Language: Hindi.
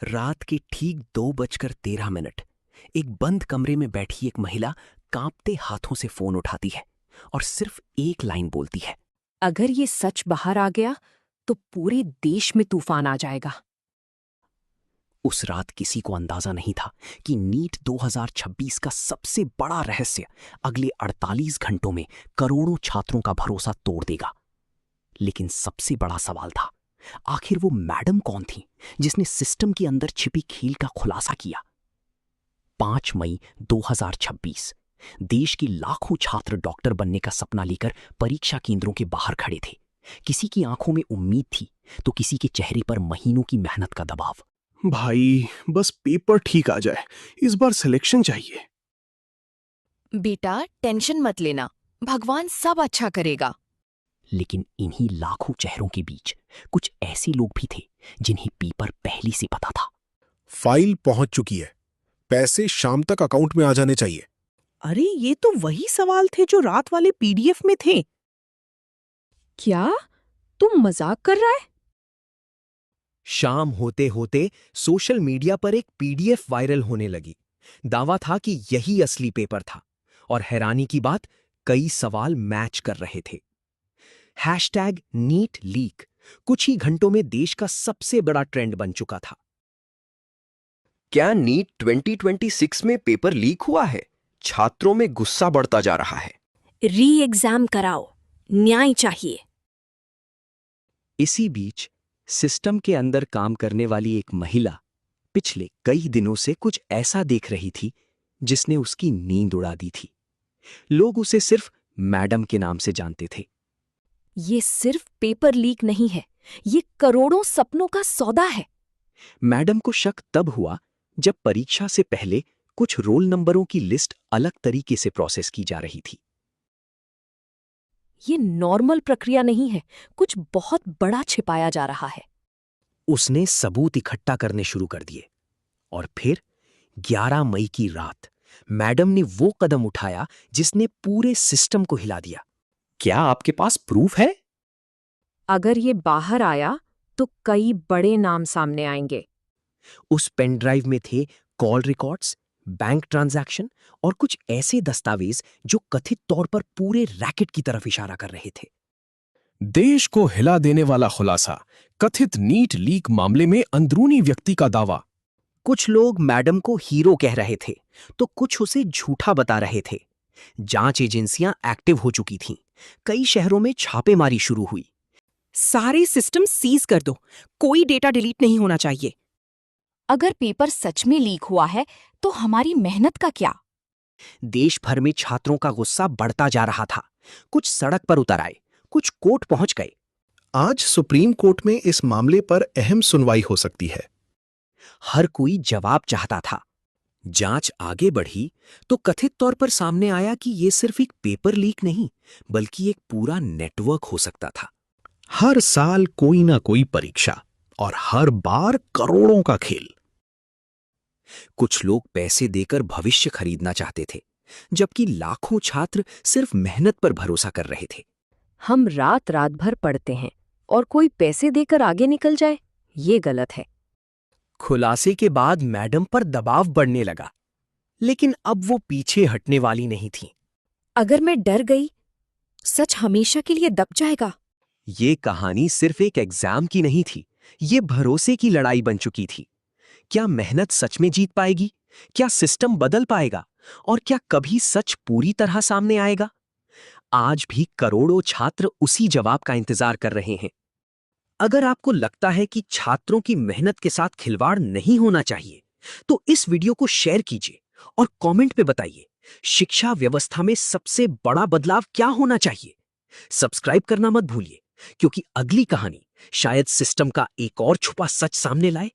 रात के ठीक 2:13 एक बंद कमरे में बैठी एक महिला कांपते हाथों से फोन उठाती है और सिर्फ एक लाइन बोलती है। अगर ये सच बाहर आ गया तो पूरे देश में तूफान आ जाएगा। उस रात किसी को अंदाजा नहीं था कि नीट 2026 का सबसे बड़ा रहस्य अगले 48 घंटों में करोड़ों छात्रों का भरोसा तोड़ देगा। लेकिन सबसे बड़ा सवाल था, आखिर वो मैडम कौन थी जिसने सिस्टम के अंदर छिपी खेल का खुलासा किया। 5 मई 2026 देश के लाखों छात्र डॉक्टर बनने का सपना लेकर परीक्षा केंद्रों के बाहर खड़े थे। किसी की आंखों में उम्मीद थी तो किसी के चेहरे पर महीनों की मेहनत का दबाव। भाई बस पेपर ठीक आ जाए, इस बार सिलेक्शन चाहिए। बेटा टेंशन मत लेना, भगवान सब अच्छा करेगा। लेकिन इन्हीं लाखों चेहरों के बीच कुछ ऐसे लोग भी थे जिन्हें पेपर पहले से पता था। फाइल पहुंच चुकी है, पैसे शाम तक अकाउंट में आ जाने चाहिए। अरे ये तो वही सवाल थे जो रात वाले पीडीएफ में थे। क्या तुम मजाक कर रहा है? शाम होते होते सोशल मीडिया पर एक पीडीएफ वायरल होने लगी। दावा था कि यही असली पेपर था और हैरानी की बात, कई सवाल मैच कर रहे थे। हैशटैग नीट लीक कुछ ही घंटों में देश का सबसे बड़ा ट्रेंड बन चुका था। क्या नीट 2026 में पेपर लीक हुआ है? छात्रों में गुस्सा बढ़ता जा रहा है। री एग्जाम कराओ, न्याय चाहिए। इसी बीच सिस्टम के अंदर काम करने वाली एक महिला पिछले कई दिनों से कुछ ऐसा देख रही थी जिसने उसकी नींद उड़ा दी थी। लोग उसे सिर्फ मैडम के नाम से जानते थे। ये सिर्फ पेपर लीक नहीं है, ये करोड़ों सपनों का सौदा है। मैडम को शक तब हुआ जब परीक्षा से पहले कुछ रोल नंबरों की लिस्ट अलग तरीके से प्रोसेस की जा रही थी। ये नॉर्मल प्रक्रिया नहीं है, कुछ बहुत बड़ा छिपाया जा रहा है। उसने सबूत इकट्ठा करने शुरू कर दिए और फिर 11 मई की रात मैडम ने वो कदम उठाया जिसने पूरे सिस्टम को हिला दिया। क्या आपके पास प्रूफ है? अगर ये बाहर आया तो कई बड़े नाम सामने आएंगे। उस पेन ड्राइव में थे कॉल रिकॉर्ड्स, बैंक ट्रांजैक्शन और कुछ ऐसे दस्तावेज जो कथित तौर पर पूरे रैकेट की तरफ इशारा कर रहे थे। देश को हिला देने वाला खुलासा, कथित नीट लीक मामले में अंदरूनी व्यक्ति का दावा। कुछ लोग मैडम को हीरो कह रहे थे तो कुछ उसे झूठा बता रहे थे। जांच एजेंसियां एक्टिव हो चुकी थीं। कई शहरों में छापेमारी शुरू हुई। सारे सिस्टम सीज कर दो, कोई डेटा डिलीट नहीं होना चाहिए। अगर पेपर सच में लीक हुआ है तो हमारी मेहनत का क्या? देश भर में छात्रों का गुस्सा बढ़ता जा रहा था। कुछ सड़क पर उतर आए, कुछ कोर्ट पहुंच गए। आज सुप्रीम कोर्ट में इस मामले पर अहम सुनवाई हो सकती है। हर कोई जवाब चाहता था। जांच आगे बढ़ी तो कथित तौर पर सामने आया कि यह सिर्फ एक पेपर लीक नहीं बल्कि एक पूरा नेटवर्क हो सकता था। हर साल कोई ना कोई परीक्षा और हर बार करोड़ों का खेल। कुछ लोग पैसे देकर भविष्य खरीदना चाहते थे, जबकि लाखों छात्र सिर्फ मेहनत पर भरोसा कर रहे थे। हम रात रात भर पढ़ते हैं और कोई पैसे देकर आगे निकल जाए, ये गलत है। खुलासे के बाद मैडम पर दबाव बढ़ने लगा, लेकिन अब वो पीछे हटने वाली नहीं थी। अगर मैं डर गई, सच हमेशा के लिए दब जाएगा। ये कहानी सिर्फ एक एग्जाम की नहीं थी, ये भरोसे की लड़ाई बन चुकी थी। क्या मेहनत सच में जीत पाएगी? क्या सिस्टम बदल पाएगा? और क्या कभी सच पूरी तरह सामने आएगा? आज भी करोड़ों छात्र उसी जवाब का इंतजार कर रहे हैं। अगर आपको लगता है कि छात्रों की मेहनत के साथ खिलवाड़ नहीं होना चाहिए, तो इस वीडियो को शेयर कीजिए और कमेंट में बताइए, शिक्षा व्यवस्था में सबसे बड़ा बदलाव क्या होना चाहिए? सब्सक्राइब करना मत भूलिए, क्योंकि अगली कहानी शायद सिस्टम का एक और छुपा सच सामने लाए।